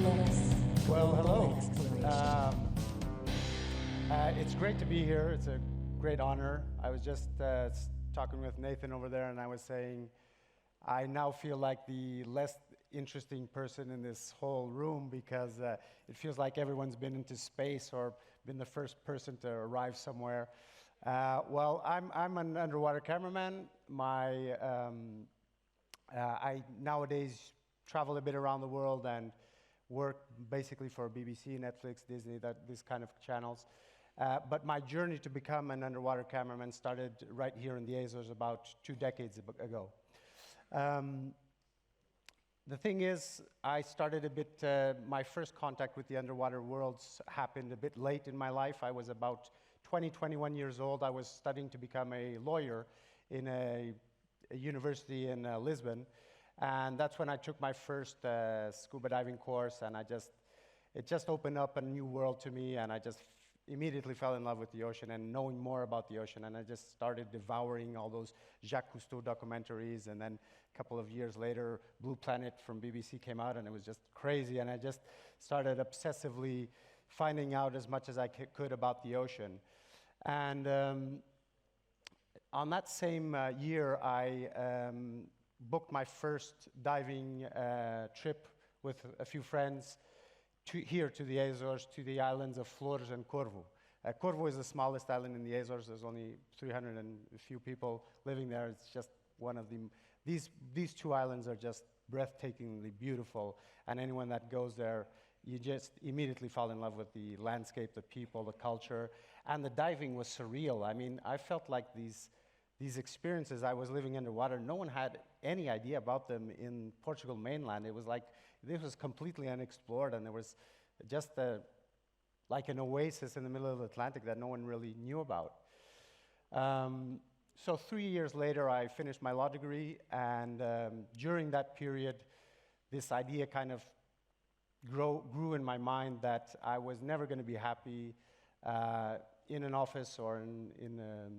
Well, hello. It's great to be here. It's a great honor. I was just talking with Nathan over there, and I was saying I now feel like the less interesting person in this whole room because it feels like everyone's been into space or been the first person to arrive somewhere. Well, I'm an underwater cameraman. I nowadays travel a bit around the world and work basically for BBC, Netflix, Disney, these kind of channels. But my journey to become an underwater cameraman started right here in the Azores about 2 decades ago. The thing is, I started a bit, my first contact with the underwater worlds happened a bit late in my life. I was about 20, 21 years old. I was studying to become a lawyer in a university in Lisbon. And that's when I took my first scuba diving course, and it just opened up a new world to me, and I just immediately fell in love with the ocean and knowing more about the ocean, and I just started devouring all those Jacques Cousteau documentaries, and then a couple of years later, Blue Planet from BBC came out, and it was just crazy, and I just started obsessively finding out as much as I could about the ocean. And on that same year, I booked my first diving trip with a few friends here to the Azores, to the islands of Flores and Corvo. Corvo is the smallest island in the Azores. There's only 300 and a few people living there. It's just one of the, these two islands are just breathtakingly beautiful, and anyone that goes there, you just immediately fall in love with the landscape, the people, the culture, and the diving was surreal. I mean, I felt like these experiences, I was living underwater, no one had any idea about them in Portugal mainland. It was like, this was completely unexplored, and there was just like an oasis in the middle of the Atlantic that no one really knew about. So 3 years later, I finished my law degree, and during that period, this idea kind of grew in my mind that I was never going to be happy in an office or in a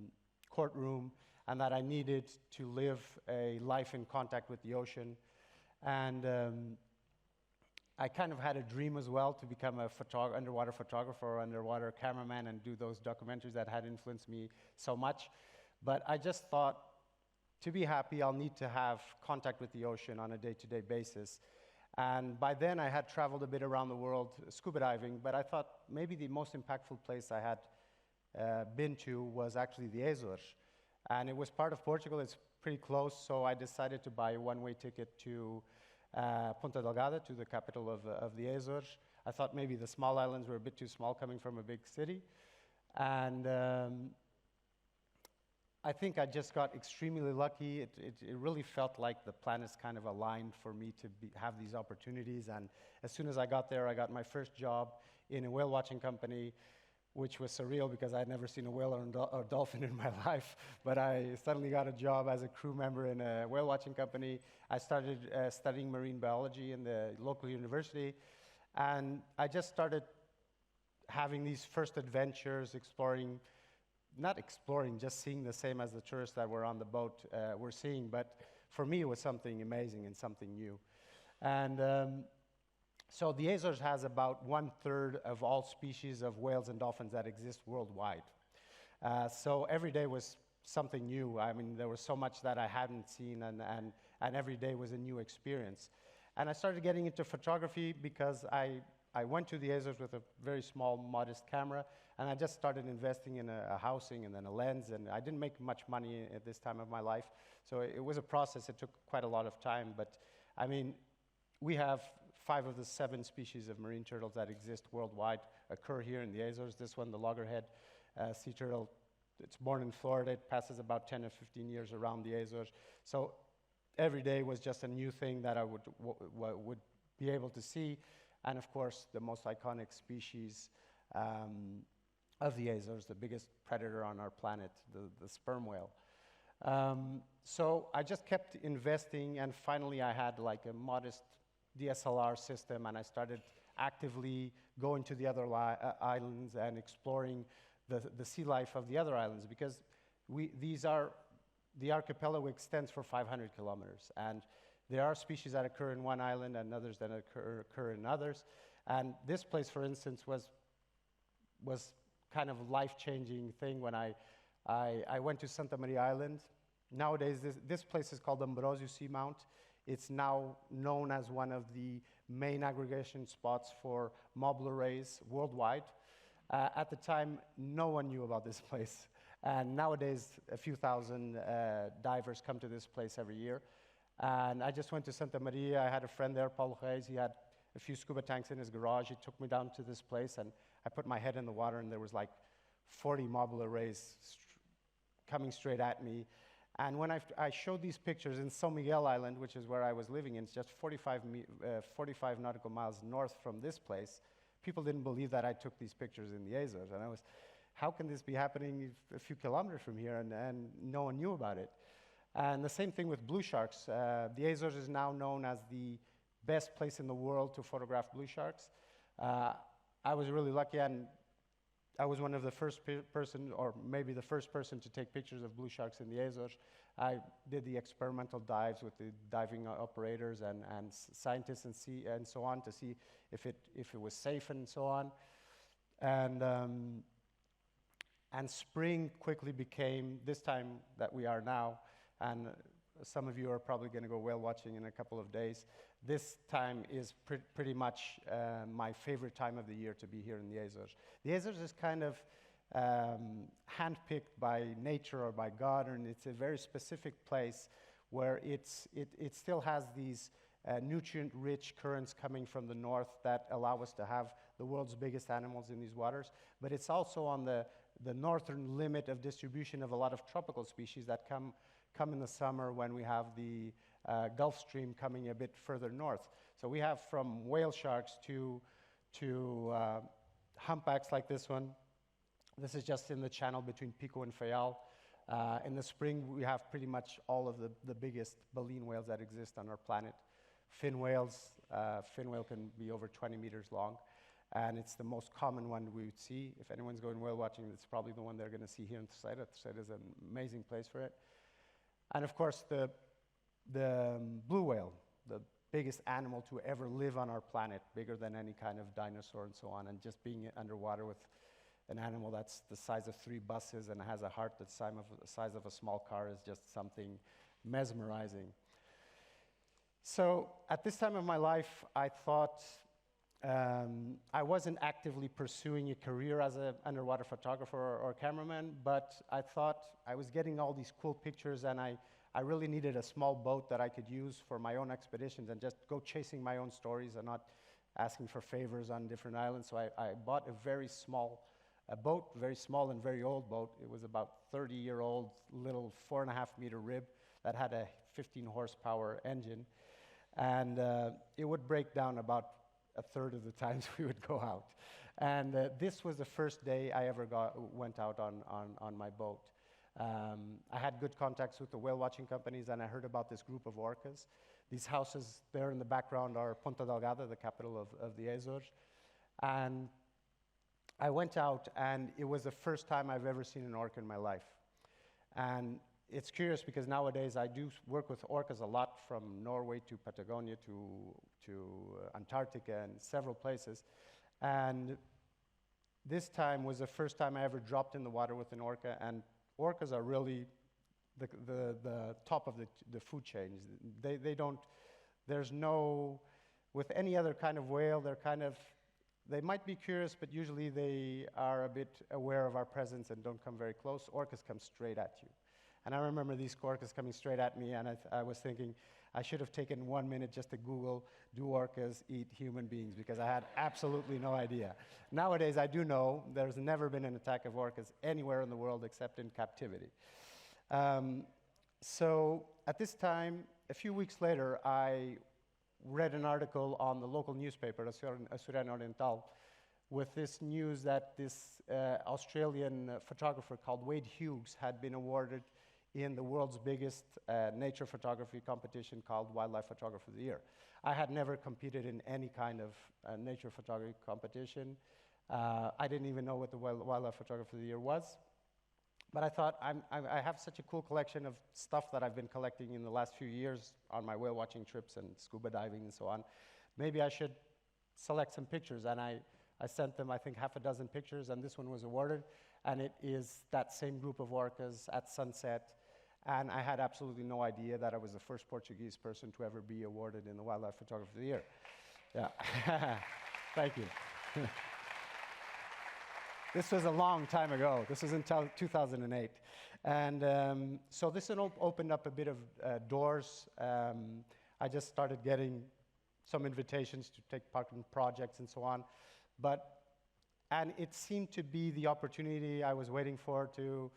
courtroom, and that I needed to live a life in contact with the ocean. And I kind of had a dream as well to become a underwater photographer or underwater cameraman and do those documentaries that had influenced me so much. But I just thought, to be happy, I'll need to have contact with the ocean on a day-to-day basis. And by then, I had traveled a bit around the world scuba diving, but I thought maybe the most impactful place I had been to was actually the Azores. And it was part of Portugal. It's pretty close, so I decided to buy a one-way ticket to Ponta Delgada, to the capital of the Azores. I thought maybe the small islands were a bit too small coming from a big city. And I think I just got extremely lucky. It really felt like the planets kind of aligned for me to have these opportunities. And as soon as I got there, I got my first job in a whale watching company, which was surreal because I had never seen a whale or a dolphin in my life. But I suddenly got a job as a crew member in a whale watching company. I started studying marine biology in the local university. And I just started having these first adventures, not exploring, just seeing the same as the tourists that were on the boat were seeing. But for me, it was something amazing and something new. And so the Azores has about 1/3 of all species of whales and dolphins that exist worldwide. So every day was something new. I mean, there was so much that I hadn't seen, and every day was a new experience. And I started getting into photography because I went to the Azores with a very small, modest camera, and I just started investing in a housing and then a lens, and I didn't make much money at this time of my life. So it was a process. It took quite a lot of time, but I mean, we have 5 of the 7 species of marine turtles that exist worldwide occur here in the Azores. This one, the loggerhead sea turtle, it's born in Florida. It passes about 10 or 15 years around the Azores. So every day was just a new thing that I would be able to see. And of course, the most iconic species of the Azores, the biggest predator on our planet, the sperm whale. So I just kept investing, and finally I had like a modest DSLR system, and I started actively going to the other islands and exploring the sea life of the other islands, because the archipelago extends for 500 kilometers, and There are species that occur in one island and others that occur in others. And this place, for instance, was kind of a life-changing thing when I went to Santa Maria Island. Nowadays, this place is called Ambrosio Seamount. It's now known as one of the main aggregation spots for mobile rays worldwide. At the time, no one knew about this place. And nowadays, a few thousand divers come to this place every year. And I just went to Santa Maria. I had a friend there, Paulo Reis. He had a few scuba tanks in his garage. He took me down to this place, and I put my head in the water, and there was like 40 mobile rays coming straight at me. And when I showed these pictures in São Miguel Island, which is where I was living, it's just 45 nautical miles north from this place, people didn't believe that I took these pictures in the Azores. And I was, how can this be happening a few kilometers from here and no one knew about it? And the same thing with blue sharks. The Azores is now known as the best place in the world to photograph blue sharks. I was really lucky, and I was one of the first person, or maybe the first person, to take pictures of blue sharks in the Azores. I did the experimental dives with the diving operators and scientists and so on to see if it was safe and so on. And spring quickly became this time that we are now, and some of you are probably going to go whale watching in a couple of days. This time is pretty much my favorite time of the year to be here in the Azores. The Azores is kind of handpicked by nature or by God, and it's a very specific place where it still has these nutrient-rich currents coming from the north that allow us to have the world's biggest animals in these waters. But it's also on the northern limit of distribution of a lot of tropical species that come in the summer when we have the Gulf Stream coming a bit further north. So we have from whale sharks to humpbacks like this one. This is just in the channel between Pico and Fayal. In the spring, we have pretty much all of the biggest baleen whales that exist on our planet. Fin whales, fin whale can be over 20 meters long, and it's the most common one we would see. If anyone's going whale watching, it's probably the one they're going to see here in Terceira. Terceira is an amazing place for it. And of course, the blue whale, the biggest animal to ever live on our planet, bigger than any kind of dinosaur and so on, and just being underwater with an animal that's the size of 3 buses and has a heart that's the size of a small car is just something mesmerizing. So at this time of my life, I thought I wasn't actively pursuing a career as an underwater photographer or cameraman, but I thought I was getting all these cool pictures, and I really needed a small boat that I could use for my own expeditions and just go chasing my own stories and not asking for favors on different islands. So I bought a very small boat, very small and very old boat. It was about 30-year-old little 4.5-meter rib that had a 15-horsepower engine, and it would break down about a third of the times we would go out. And this was the first day I ever went out on my boat. I had good contacts with the whale watching companies, and I heard about this group of orcas. These houses there in the background are Ponta Delgada, the capital of the Azores. And I went out, and it was the first time I've ever seen an orca in my life. And it's curious because nowadays I do work with orcas a lot, from Norway to Patagonia to Antarctica and several places. And this time was the first time I ever dropped in the water with an orca, and orcas are really the top of the food chain. They don't, there's no, with any other kind of whale, they might be curious, but usually they are a bit aware of our presence and don't come very close. Orcas come straight at you. And I remember these orcas coming straight at me, and I was thinking, I should have taken 1 minute just to Google, do orcas eat human beings? Because I had absolutely no idea. Nowadays, I do know there's never been an attack of orcas anywhere in the world except in captivity. So at this time, a few weeks later, I read an article on the local newspaper, Açoriano Oriental, with this news that this Australian photographer called Wade Hughes had been awarded in the world's biggest nature photography competition called Wildlife Photographer of the Year. I had never competed in any kind of nature photography competition. I didn't even know what the Wildlife Photographer of the Year was. But I thought, I have such a cool collection of stuff that I've been collecting in the last few years on my whale watching trips and scuba diving and so on. Maybe I should select some pictures. And I sent them, I think, half a dozen pictures, and this one was awarded. And it is that same group of orcas at sunset. And I had absolutely no idea that I was the first Portuguese person to ever be awarded in the Wildlife Photographer of the Year. Yeah. Thank you. This was a long time ago. This was in 2008. And so this opened up a bit of doors. I just started getting some invitations to take part in projects and so on. And it seemed to be the opportunity I was waiting for to,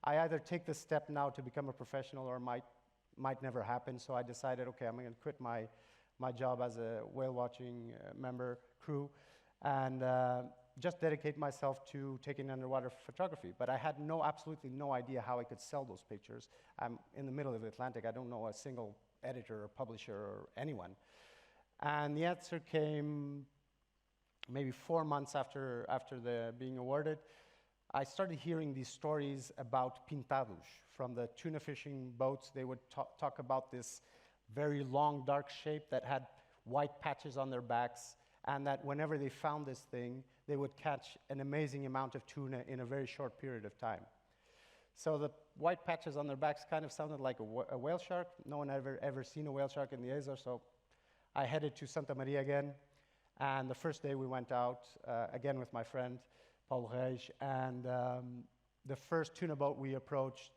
I either take the step now to become a professional or might never happen. So I decided, okay, I'm going to quit my job as a whale watching member crew and just dedicate myself to taking underwater photography. But I had absolutely no idea how I could sell those pictures. I'm in the middle of the Atlantic. I don't know a single editor or publisher or anyone. And the answer came maybe 4 months after the being awarded. I started hearing these stories about pintados from the tuna fishing boats. They would talk about this very long, dark shape that had white patches on their backs, and that whenever they found this thing, they would catch an amazing amount of tuna in a very short period of time. So the white patches on their backs kind of sounded like a whale shark. No one had ever seen a whale shark in the Azores, so I headed to Santa Maria again. And the first day we went out, again with my friend, Paulo Reis, and the first tuna boat we approached,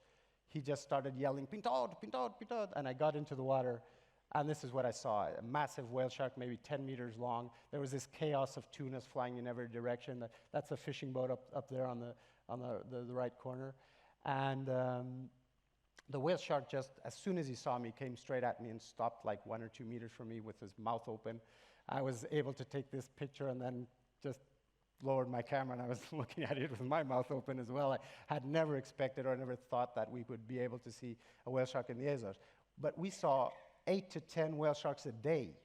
he just started yelling, "Pintado, pintado, pintado," and I got into the water, and this is what I saw, a massive whale shark, maybe 10 meters long. There was this chaos of tunas flying in every direction. That's a fishing boat up there on the right corner. And the whale shark just, as soon as he saw me, came straight at me and stopped like 1 or 2 meters from me with his mouth open. I was able to take this picture and then just lowered my camera, and I was looking at it with my mouth open as well. I had never expected or never thought that we would be able to see a whale shark in the Azores. But we saw 8 to 10 whale sharks a day.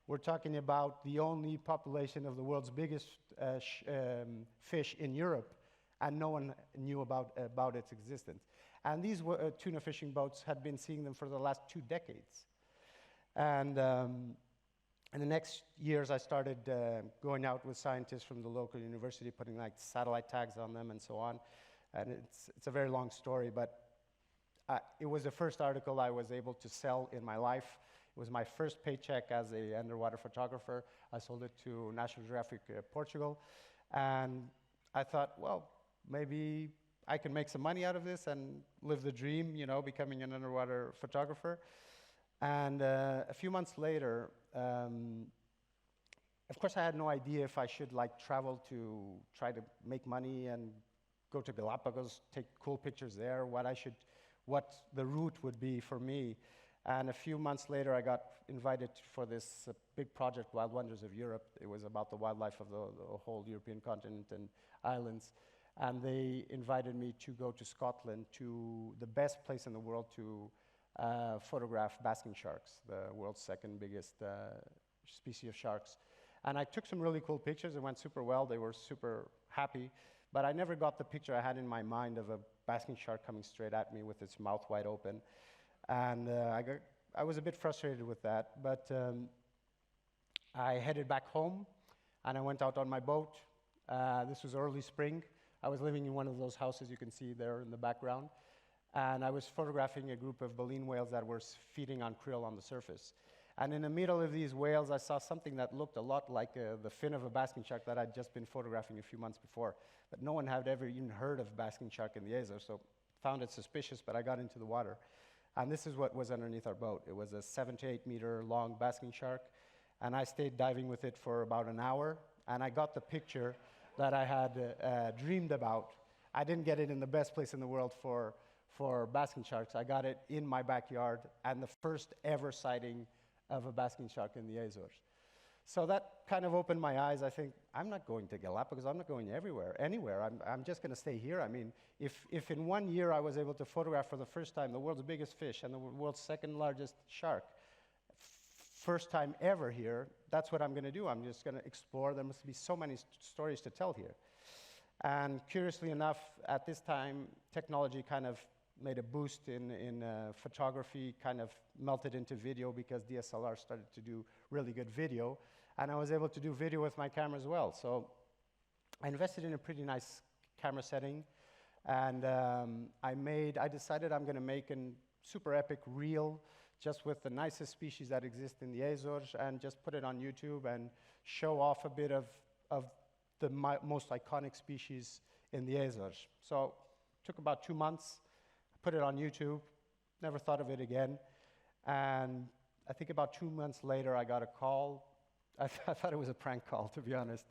We're talking about the only population of the world's biggest fish in Europe, and no one knew about its existence. And these tuna fishing boats had been seeing them for the last 2 decades. And in the next years, I started going out with scientists from the local university, putting like satellite tags on them and so on. And it's a very long story, but it was the first article I was able to sell in my life. It was my first paycheck as an underwater photographer. I sold it to National Geographic Portugal. And I thought, well, maybe I can make some money out of this and live the dream, you know, becoming an underwater photographer. And a few months later, of course, I had no idea if I should like travel to try to make money and go to Galapagos, take cool pictures there, what the route would be for me. And a few months later, I got invited for this big project, Wild Wonders of Europe. It was about the wildlife of the whole European continent and islands. And they invited me to go to Scotland, to the best place in the world to photograph basking sharks, the world's second biggest species of sharks. And I took some really cool pictures. It went super well. They were super happy. But I never got the picture I had in my mind of a basking shark coming straight at me with its mouth wide open. And I was a bit frustrated with that. But I headed back home, and I went out on my boat. This was early spring. I was living in one of those houses you can see there in the background. And I was photographing a group of baleen whales that were feeding on krill on the surface. And in the middle of these whales, I saw something that looked a lot like the fin of a basking shark that I'd just been photographing a few months before. But no one had ever even heard of basking shark in the Azores, so found it suspicious, but I got into the water. And this is what was underneath our boat. It was a 7 to 8 meter long basking shark, and I stayed diving with it for about an hour, and I got the picture that I had dreamed about. I didn't get it in the best place in the world for basking sharks. I got it in my backyard, and the first ever sighting of a basking shark in the Azores. So that kind of opened my eyes. I think, I'm not going to Galapagos. I'm not going anywhere. I'm just going to stay here. I mean, if in 1 year I was able to photograph for the first time the world's biggest fish and the world's second largest shark, first time ever here, that's what I'm going to do. I'm just going to explore. There must be so many stories to tell here. And curiously enough, at this time, technology kind of made a boost in photography, kind of melted into video because DSLR started to do really good video. And I was able to do video with my camera as well. So I invested in a pretty nice camera setting. And I decided I'm going to make a super epic reel just with the nicest species that exist in the Azores and just put it on YouTube and show off a bit of the most iconic species in the Azores. So it took about 2 months, put it on YouTube, never thought of it again. And I think about 2 months later, I got a call. I thought it was a prank call, to be honest.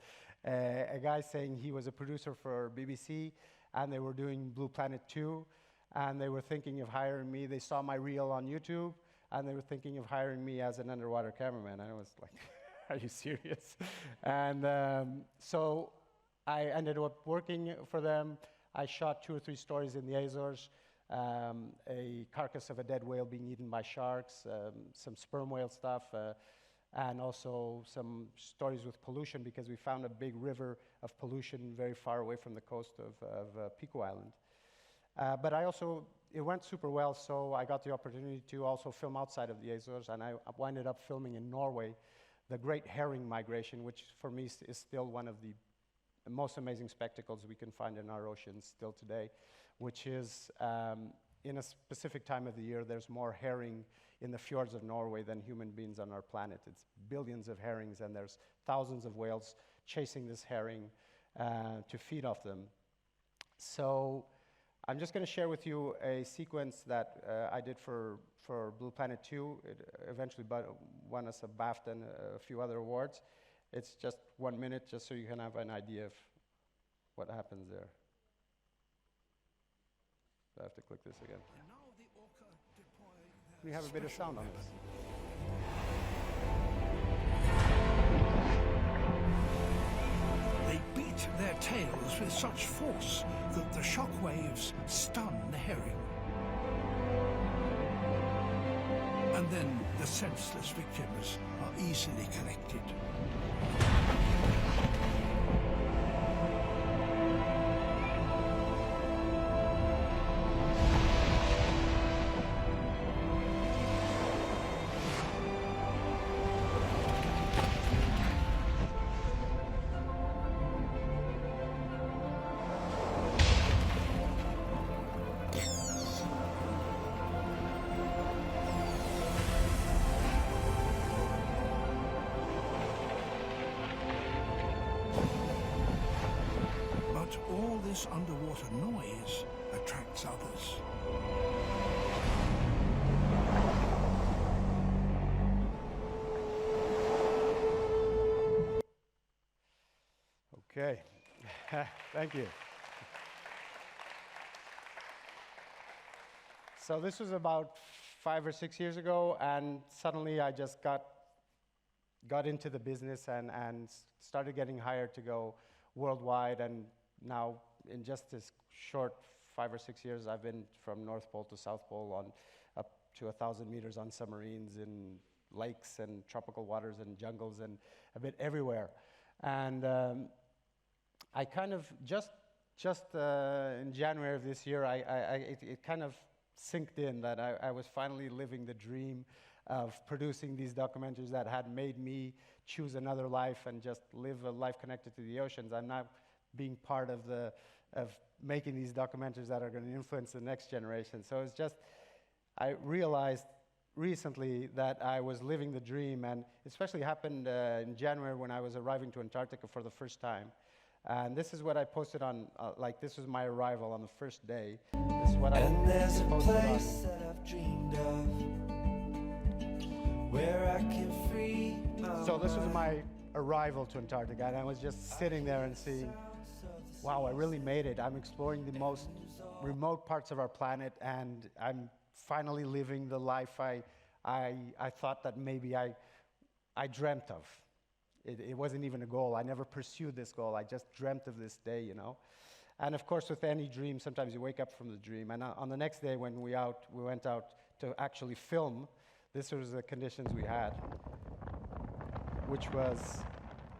A guy saying he was a producer for BBC, and they were doing Blue Planet 2, and they were thinking of hiring me. They saw my reel on YouTube, and they were thinking of hiring me as an underwater cameraman. And I was like, are you serious? And so I ended up working for them. I shot 2 or 3 stories in the Azores, a carcass of a dead whale being eaten by sharks, some sperm whale stuff, and also some stories with pollution because we found a big river of pollution very far away from the coast of Pico Island. But it went super well, so I got the opportunity to also film outside of the Azores, and I ended up filming in Norway, the great herring migration, which for me is still one of the most amazing spectacles we can find in our oceans still today, which is in a specific time of the year, there's more herring in the fjords of Norway than human beings on our planet. It's billions of herrings, and there's thousands of whales chasing this herring to feed off them. So I'm just going to share with you a sequence that I did for Blue Planet 2. It eventually won us a BAFTA and a few other awards. It's just 1 minute, just so you can have an idea of what happens there. I have to click this again. We have a bit of sound on this. They beat their tails with such force that the shock waves stun the herring. And then the senseless victims are easily collected. All this underwater noise attracts others. Okay, thank you. So this was about 5 or 6 years ago, and suddenly I just got into the business and started getting hired to go worldwide. And now, in just this short 5 or 6 years, I've been from North Pole to South Pole on up to 1,000 meters on submarines, in lakes and tropical waters and jungles and a bit everywhere. And I kind of just in January of this year, it kind of sinked in that I was finally living the dream of producing these documentaries that had made me choose another life and just live a life connected to the oceans. I'm now being part of making these documentaries that are going to influence the next generation. So it's just, I realized recently that I was living the dream, and especially happened in January when I was arriving to Antarctica for the first time. And this is what I posted on, this was my arrival on the first day. This is what and there's a place that I've dreamed of where I can free my So this was my arrival to Antarctica, and I was just sitting there and seeing, wow, I really made it. I'm exploring the most remote parts of our planet, and I'm finally living the life I thought that maybe I dreamt of. It wasn't even a goal. I never pursued this goal. I just dreamt of this day, you know. And of course, with any dream, sometimes you wake up from the dream. And on the next day, when we went out to actually film, this was the conditions we had, which was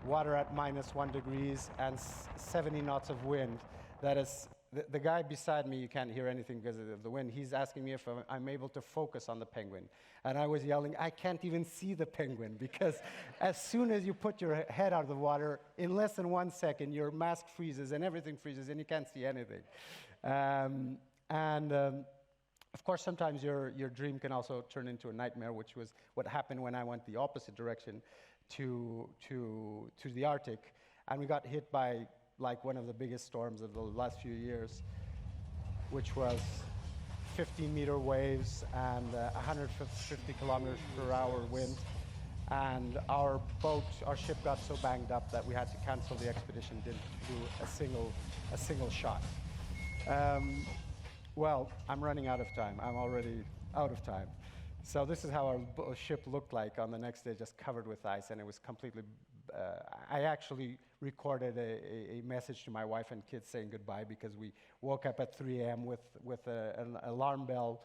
water at -1 degrees, and 70 knots of wind. That is, the guy beside me, you can't hear anything because of the wind. He's asking me if I'm able to focus on the penguin. And I was yelling, I can't even see the penguin, because as soon as you put your head out of the water, in less than 1 second, your mask freezes and everything freezes and you can't see anything. Of course, sometimes your dream can also turn into a nightmare, which was what happened when I went the opposite direction to the Arctic. And we got hit by like one of the biggest storms of the last few years, which was 15-meter waves and 150 kilometers per hour wind. And our ship got so banged up that we had to cancel the expedition, didn't do a single shot. Well, I'm running out of time. I'm already out of time. So this is how our ship looked like on the next day, just covered with ice, and it was completely, I actually recorded a message to my wife and kids saying goodbye, because we woke up at 3 a.m. with an alarm bell,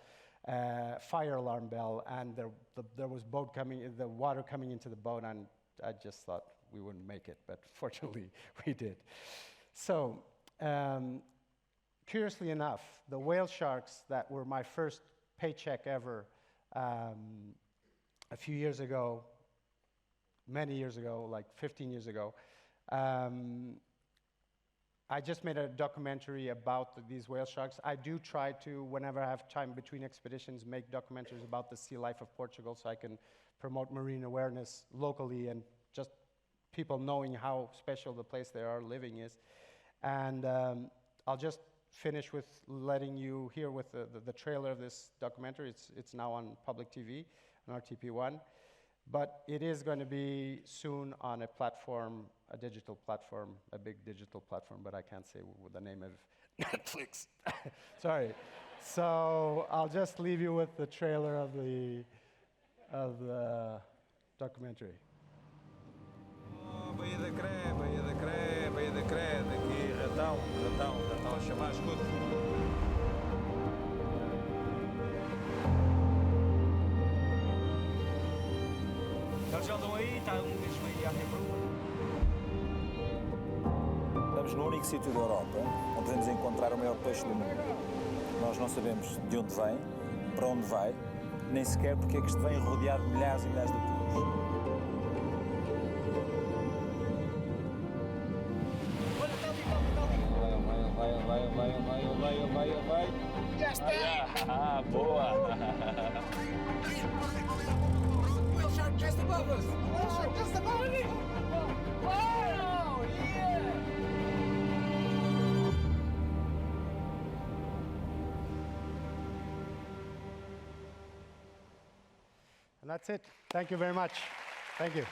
fire alarm bell, and there was the water coming into the boat, and I just thought we wouldn't make it, but fortunately we did. So, curiously enough, the whale sharks that were my first paycheck ever a few years ago, many years ago, like 15 years ago, I just made a documentary about these whale sharks. I do try to, whenever I have time between expeditions, make documentaries about the sea life of Portugal, so I can promote marine awareness locally and just people knowing how special the place they are living is. And I'll just finish with letting you hear with the trailer of this documentary. It's now on public TV, on RTP1. But it is going to be soon on a platform, a digital platform, a big digital platform, but I can't say with the name of Netflix. Sorry. So I'll just leave you with the trailer of the documentary. Baía da Cré, Baía da Cré, Baía da Cré, daqui ratão a chamar, escuta. Eles já andam aí, está mesmo aí à minha procura. Estamos no único sítio da Europa onde podemos encontrar o maior peixe do mundo. Nós não sabemos de onde vem, para onde vai, nem sequer porque é que isto vem rodeado de milhares e milhares de tubarões. Vai. Já está! Ah, boa! Whale shark just above us! Whale shark just above me! Wow! Yeah! And that's it. Thank you very much. Thank you.